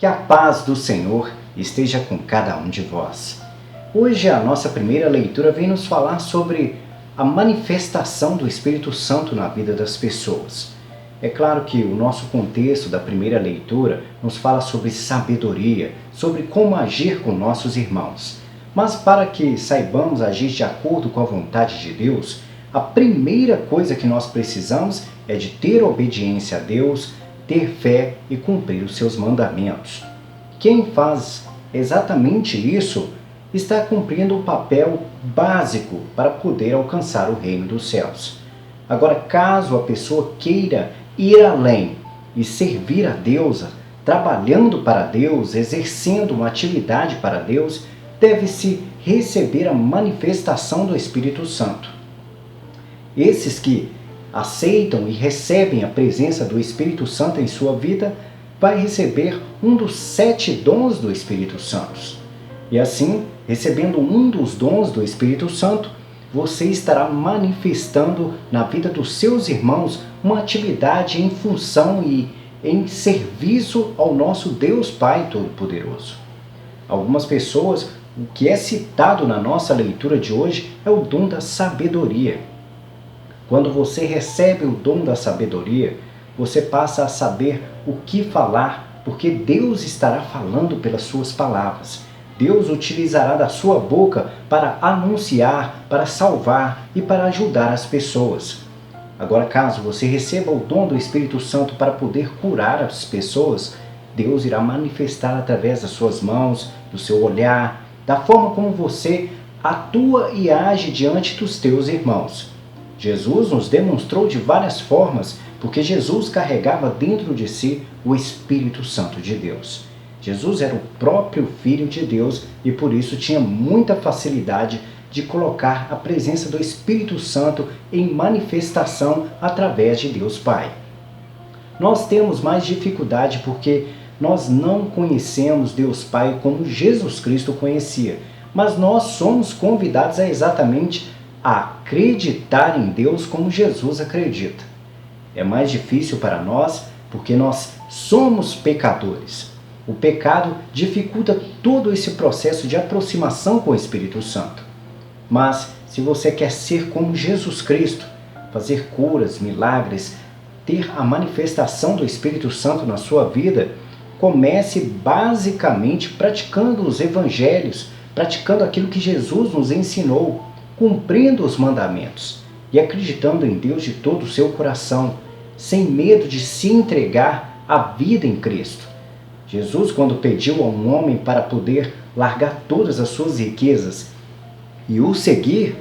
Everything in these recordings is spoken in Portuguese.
Que a paz do Senhor esteja com cada um de vós. Hoje a nossa primeira leitura vem nos falar sobre a manifestação do Espírito Santo na vida das pessoas. É claro que o nosso contexto da primeira leitura nos fala sobre sabedoria, sobre como agir com nossos irmãos. Mas para que saibamos agir de acordo com a vontade de Deus, a primeira coisa que nós precisamos é de ter obediência a Deus, ter fé e cumprir os seus mandamentos. Quem faz exatamente isso está cumprindo o papel básico para poder alcançar o reino dos céus. Agora, caso a pessoa queira ir além e servir a Deus, trabalhando para Deus, exercendo uma atividade para Deus, deve-se receber a manifestação do Espírito Santo. Esses que aceitam e recebem a presença do Espírito Santo em sua vida, vai receber um dos 7 dons do Espírito Santo. E assim, recebendo um dos dons do Espírito Santo, você estará manifestando na vida dos seus irmãos uma atividade em função e em serviço ao nosso Deus Pai Todo-Poderoso. Algumas pessoas, o que é citado na nossa leitura de hoje é o dom da sabedoria. Quando você recebe o dom da sabedoria, você passa a saber o que falar, porque Deus estará falando pelas suas palavras. Deus utilizará da sua boca para anunciar, para salvar e para ajudar as pessoas. Agora, caso você receba o dom do Espírito Santo para poder curar as pessoas, Deus irá manifestar através das suas mãos, do seu olhar, da forma como você atua e age diante dos teus irmãos. Jesus nos demonstrou de várias formas, porque Jesus carregava dentro de si o Espírito Santo de Deus. Jesus era o próprio Filho de Deus e por isso tinha muita facilidade de colocar a presença do Espírito Santo em manifestação através de Deus Pai. Nós temos mais dificuldade porque nós não conhecemos Deus Pai como Jesus Cristo conhecia, mas nós somos convidados a exatamente acreditar em Deus como Jesus acredita. É mais difícil para nós porque nós somos pecadores. O pecado dificulta todo esse processo de aproximação com o Espírito Santo. Mas se você quer ser como Jesus Cristo, fazer curas, milagres, ter a manifestação do Espírito Santo na sua vida, comece basicamente praticando os evangelhos, praticando aquilo que Jesus nos ensinou, cumprindo os mandamentos e acreditando em Deus de todo o seu coração, sem medo de se entregar à vida em Cristo. Jesus, quando pediu a um homem para poder largar todas as suas riquezas e o seguir,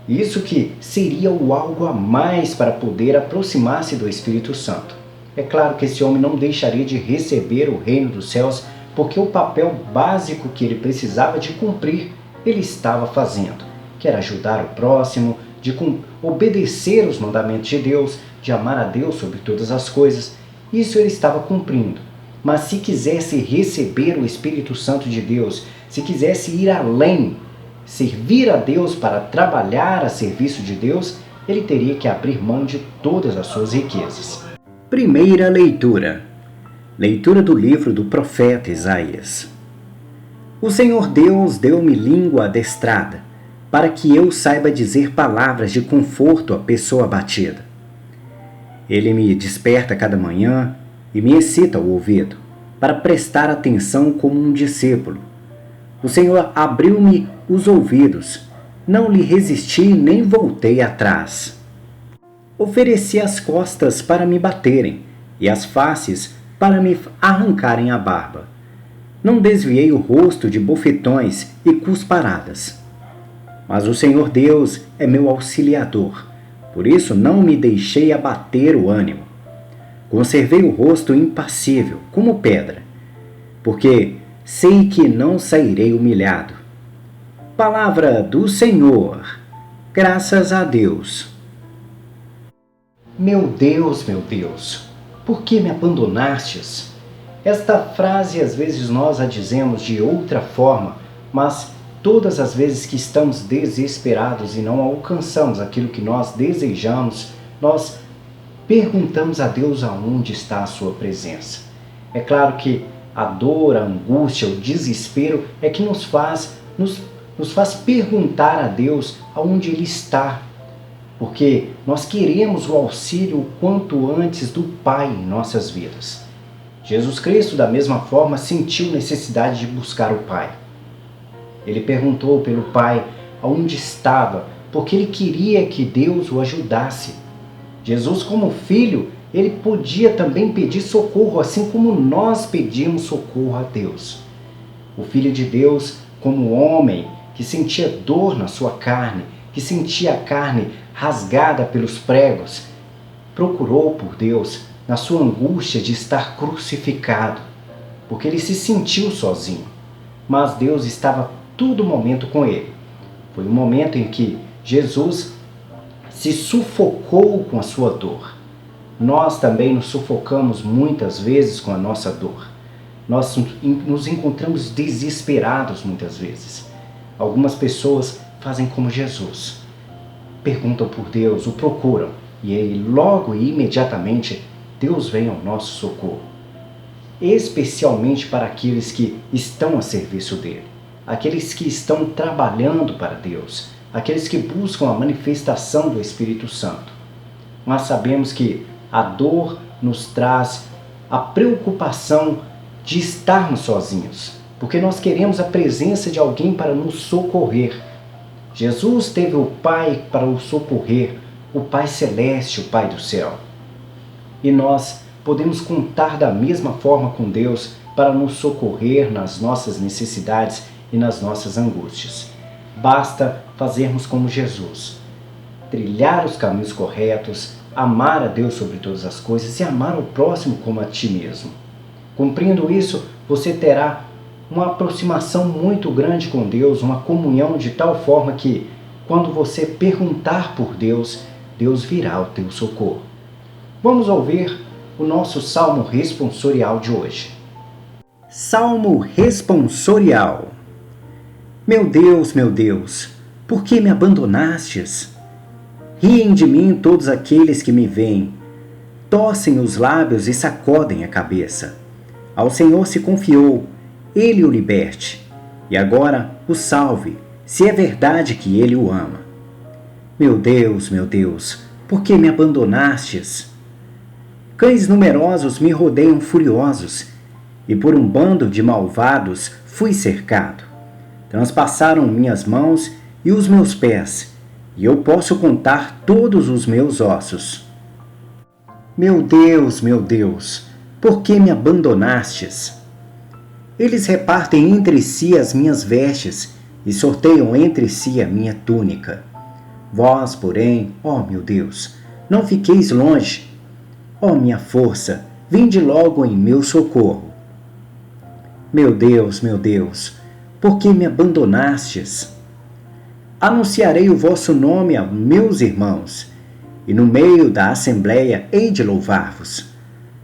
isso que seria o algo a mais para poder aproximar-se do Espírito Santo. É claro que esse homem não deixaria de receber o reino dos céus, porque o papel básico que ele precisava de cumprir, ele estava fazendo, que era ajudar o próximo, de obedecer os mandamentos de Deus, de amar a Deus sobre todas as coisas. Isso ele estava cumprindo. Mas se quisesse receber o Espírito Santo de Deus, se quisesse ir além, servir a Deus para trabalhar a serviço de Deus, ele teria que abrir mão de todas as suas riquezas. Primeira leitura. Leitura do livro do profeta Isaías. O Senhor Deus deu-me língua adestrada, para que eu saiba dizer palavras de conforto à pessoa abatida. Ele me desperta cada manhã e me excita o ouvido, para prestar atenção como um discípulo. O Senhor abriu-me os ouvidos, não lhe resisti nem voltei atrás. Ofereci as costas para me baterem e as faces para me arrancarem a barba. Não desviei o rosto de bofetões e cusparadas. Mas o Senhor Deus é meu auxiliador, por isso não me deixei abater o ânimo. Conservei o rosto impassível, como pedra, porque sei que não sairei humilhado. Palavra do Senhor, graças a Deus. Meu Deus, por que me abandonastes? Esta frase às vezes nós a dizemos de outra forma, mas todas as vezes que estamos desesperados e não alcançamos aquilo que nós desejamos, nós perguntamos a Deus aonde está a sua presença. É claro que A dor, a angústia, o desespero é que nos faz perguntar a Deus aonde Ele está, porque nós queremos o auxílio o quanto antes do Pai em nossas vidas. Jesus Cristo, da mesma forma, sentiu necessidade de buscar o Pai. Ele perguntou pelo Pai aonde estava, porque ele queria que Deus o ajudasse. Jesus, como filho, ele podia também pedir socorro, assim como nós pedimos socorro a Deus. O Filho de Deus, como homem, que sentia dor na sua carne, que sentia a carne rasgada pelos pregos, procurou por Deus na sua angústia de estar crucificado, porque ele se sentiu sozinho. Mas Deus estava todo momento com ele. Foi um momento em que Jesus se sufocou com a sua dor. Nós também nos sufocamos muitas vezes com a nossa dor. Nós nos encontramos desesperados muitas vezes. Algumas pessoas fazem como Jesus. Perguntam por Deus, o procuram, e ele logo e imediatamente Deus vem ao nosso socorro. Especialmente para aqueles que estão a serviço dele, aqueles que estão trabalhando para Deus, aqueles que buscam a manifestação do Espírito Santo. Nós sabemos que a dor nos traz a preocupação de estarmos sozinhos, porque nós queremos a presença de alguém para nos socorrer. Jesus teve o Pai para o socorrer, o Pai Celeste, o Pai do céu. E nós podemos contar da mesma forma com Deus para nos socorrer nas nossas necessidades e nas nossas angústias. Basta fazermos como Jesus, trilhar os caminhos corretos, amar a Deus sobre todas as coisas e amar o próximo como a ti mesmo. Cumprindo isso, você terá uma aproximação muito grande com Deus, uma comunhão de tal forma que, quando você perguntar por Deus, Deus virá ao teu socorro. Vamos ouvir o nosso Salmo responsorial de hoje. Salmo responsorial. Meu Deus, por que me abandonastes? Riem de mim todos aqueles que me veem, torcem os lábios e sacodem a cabeça. Ao Senhor se confiou, Ele o liberte, e agora o salve, se é verdade que Ele o ama. Meu Deus, por que me abandonastes? Cães numerosos me rodeiam furiosos, e por um bando de malvados fui cercado. Transpassaram minhas mãos e os meus pés, e eu posso contar todos os meus ossos. Meu Deus, por que me abandonastes? Eles repartem entre si as minhas vestes e sorteiam entre si a minha túnica. Vós, porém, ó meu Deus, não fiqueis longe. Ó minha força, vinde logo em meu socorro. Meu Deus, por que me abandonastes? Anunciarei o vosso nome a meus irmãos, e no meio da assembleia hei de louvar-vos.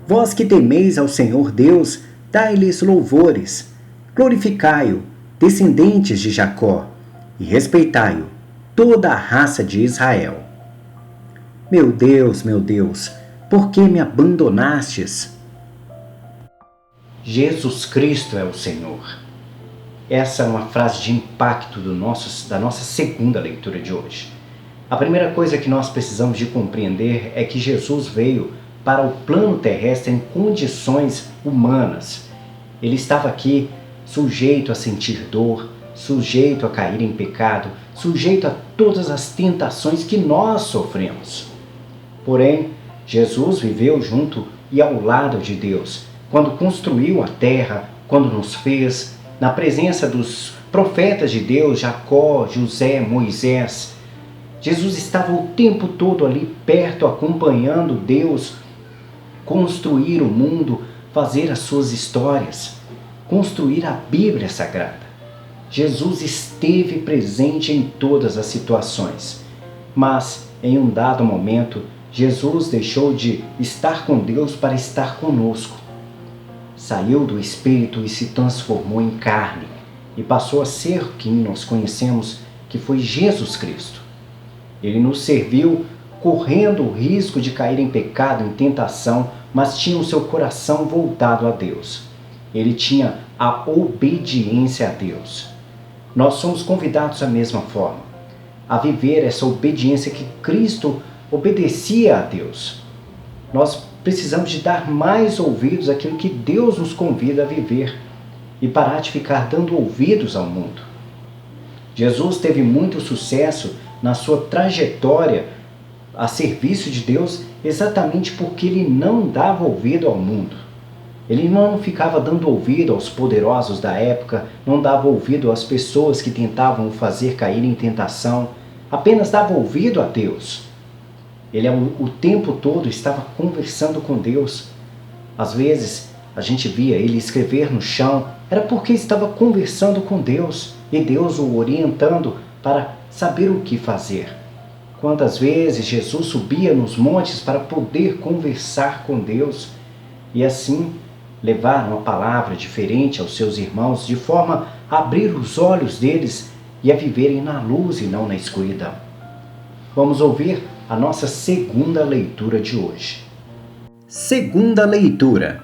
Vós que temeis ao Senhor Deus, dai-lhes louvores. Glorificai-o, descendentes de Jacó, e respeitai-o, toda a raça de Israel. Meu Deus, por que me abandonastes? Jesus Cristo é o Senhor. Essa é uma frase de impacto da nossa segunda leitura de hoje. A primeira coisa que nós precisamos de compreender é que Jesus veio para o plano terrestre em condições humanas. Ele estava aqui sujeito a sentir dor, sujeito a cair em pecado, sujeito a todas as tentações que nós sofremos. Porém, Jesus viveu junto e ao lado de Deus, quando construiu a terra, quando nos fez, na presença dos profetas de Deus, Jacó, José, Moisés. Jesus estava o tempo todo ali perto, acompanhando Deus construir o mundo, fazer as suas histórias, construir a Bíblia Sagrada. Jesus esteve presente em todas as situações, mas em um dado momento, Jesus deixou de estar com Deus para estar conosco. Saiu do Espírito e se transformou em carne, e passou a ser quem nós conhecemos, que foi Jesus Cristo. Ele nos serviu correndo o risco de cair em pecado, em tentação, mas tinha o seu coração voltado a Deus. ele tinha a obediência a Deus. Nós somos convidados da mesma forma, a viver essa obediência que Cristo obedecia a Deus. Nós precisamos de dar mais ouvidos àquilo que Deus nos convida a viver e parar de ficar dando ouvidos ao mundo. Jesus teve muito sucesso na sua trajetória a serviço de Deus exatamente porque ele não dava ouvido ao mundo. Ele não ficava dando ouvido aos poderosos da época, não dava ouvido às pessoas que tentavam o fazer cair em tentação, apenas dava ouvido a Deus. Ele o tempo todo estava conversando com Deus. Às vezes a gente via ele escrever no chão, era porque estava conversando com Deus e Deus o orientando para saber o que fazer. Quantas vezes Jesus subia nos montes para poder conversar com Deus e assim levar uma palavra diferente aos seus irmãos, de forma a abrir os olhos deles e a viverem na luz e não na escuridão. Vamos ouvir a nossa segunda leitura de hoje. Segunda leitura.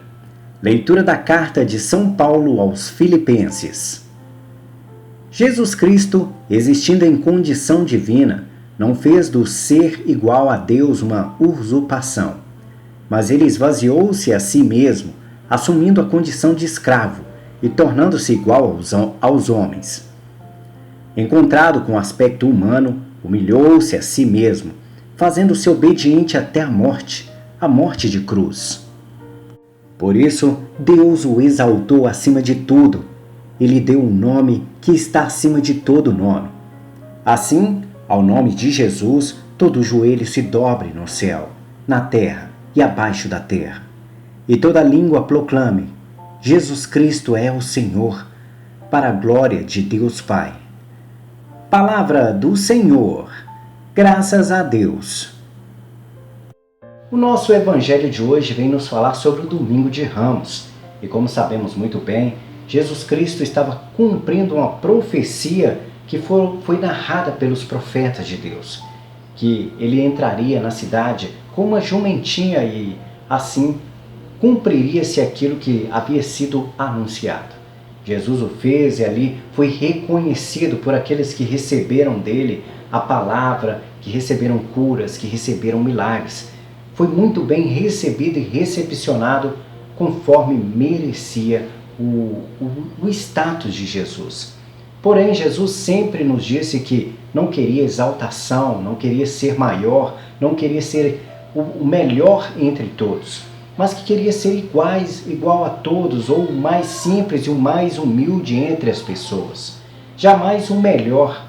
Leitura da carta de São Paulo aos Filipenses. Jesus Cristo, existindo em condição divina, não fez do ser igual a Deus uma usurpação, mas ele esvaziou-se a si mesmo, assumindo a condição de escravo e tornando-se igual aos homens. Encontrado com aspecto humano, humilhou-se a si mesmo, fazendo-se obediente até a morte de cruz. Por isso, Deus o exaltou acima de tudo e lhe deu um nome que está acima de todo nome. Assim, ao nome de Jesus, todo joelho se dobre no céu, na terra e abaixo da terra. E toda língua proclame: Jesus Cristo é o Senhor, para a glória de Deus Pai. Palavra do Senhor. Graças a Deus. O nosso evangelho de hoje vem nos falar sobre o Domingo de Ramos. E como sabemos muito bem, Jesus Cristo estava cumprindo uma profecia que foi narrada pelos profetas de Deus, que ele entraria na cidade com uma jumentinha e assim cumpriria-se aquilo que havia sido anunciado. Jesus o fez e ali foi reconhecido por aqueles que receberam dele a palavra, que receberam curas, que receberam milagres. Foi muito bem recebido e recepcionado conforme merecia o status de Jesus. Porém, Jesus sempre nos disse que não queria exaltação, não queria ser maior, não queria ser o melhor entre todos, mas que queria ser igual a todos, ou o mais simples e o mais humilde entre as pessoas. Jamais o melhor,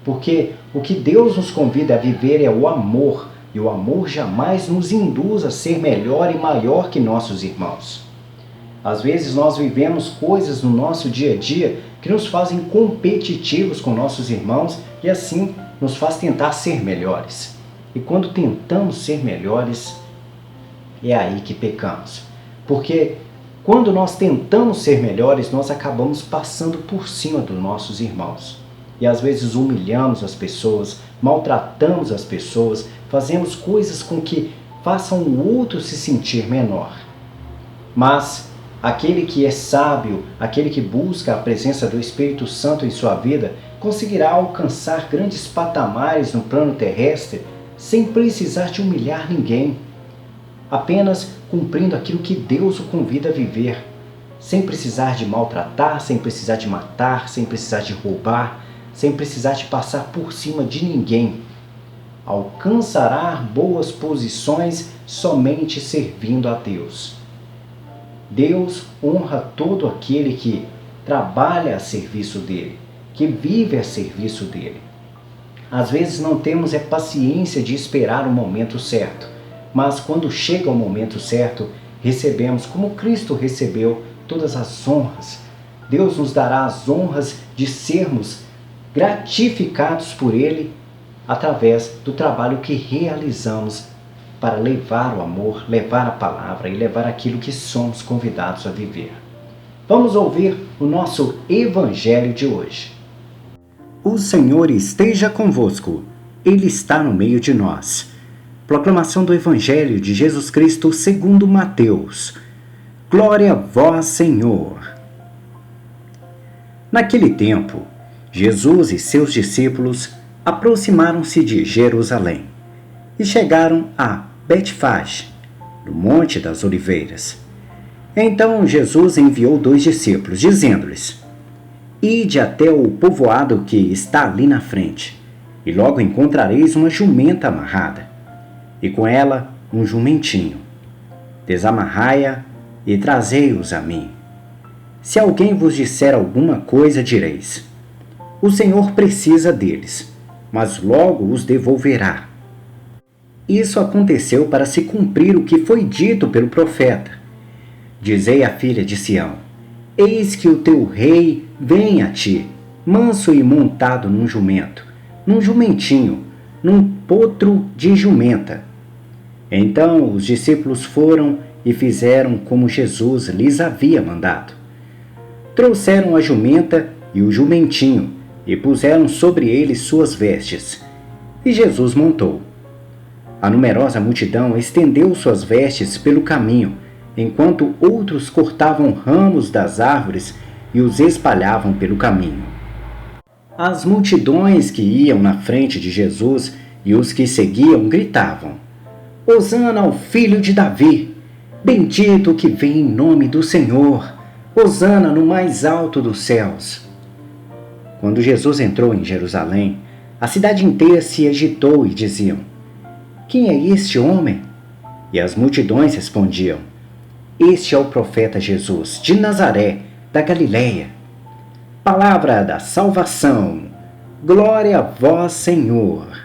porque o que Deus nos convida a viver é o amor, e o amor jamais nos induz a ser melhor e maior que nossos irmãos. Às vezes nós vivemos coisas no nosso dia a dia que nos fazem competitivos com nossos irmãos e assim nos faz tentar ser melhores. E quando tentamos ser melhores, é aí que pecamos. Porque quando nós tentamos ser melhores, nós acabamos passando por cima dos nossos irmãos. E às vezes humilhamos as pessoas, maltratamos as pessoas, fazemos coisas com que façam o outro se sentir menor. Mas aquele que é sábio, aquele que busca a presença do Espírito Santo em sua vida, conseguirá alcançar grandes patamares no plano terrestre sem precisar de humilhar ninguém, apenas cumprindo aquilo que Deus o convida a viver, sem precisar de maltratar, sem precisar de matar, sem precisar de roubar, sem precisar de passar por cima de ninguém. Alcançará boas posições somente servindo a Deus. Deus honra todo aquele que trabalha a serviço dele, que vive a serviço dele. Às vezes não temos paciência de esperar o momento certo, mas quando chega o momento certo, recebemos, como Cristo recebeu, todas as honras. Deus nos dará as honras de sermos gratificados por Ele através do trabalho que realizamos para levar o amor, levar a palavra e levar aquilo que somos convidados a viver. Vamos ouvir o nosso Evangelho de hoje. O Senhor esteja convosco, Ele está no meio de nós. Proclamação do Evangelho de Jesus Cristo segundo Mateus. Glória a vós, Senhor. Naquele tempo, Jesus e seus discípulos aproximaram-se de Jerusalém e chegaram a Betfage, no Monte das Oliveiras. Então Jesus enviou 2 discípulos, dizendo-lhes: Ide até o povoado que está ali na frente, e logo encontrareis uma jumenta amarrada, e com ela um jumentinho. Desamarrai-a e trazei-os a mim. Se alguém vos disser alguma coisa, direis: O Senhor precisa deles, mas logo os devolverá. Isso aconteceu para se cumprir o que foi dito pelo profeta. Dizei à filha de Sião: Eis que o teu rei vem a ti, manso e montado num jumento, num jumentinho, num potro de jumenta. Então os discípulos foram e fizeram como Jesus lhes havia mandado. Trouxeram a jumenta e o jumentinho e puseram sobre eles suas vestes. E Jesus montou. A numerosa multidão estendeu suas vestes pelo caminho, enquanto outros cortavam ramos das árvores e os espalhavam pelo caminho. As multidões que iam na frente de Jesus e os que seguiam gritavam: Hosana ao filho de Davi! Bendito o que vem em nome do Senhor! Hosana no mais alto dos céus! Quando Jesus entrou em Jerusalém, a cidade inteira se agitou e diziam: Quem é este homem? E as multidões respondiam: Este é o profeta Jesus, de Nazaré, da Galileia. Palavra da salvação. Glória a vós, Senhor.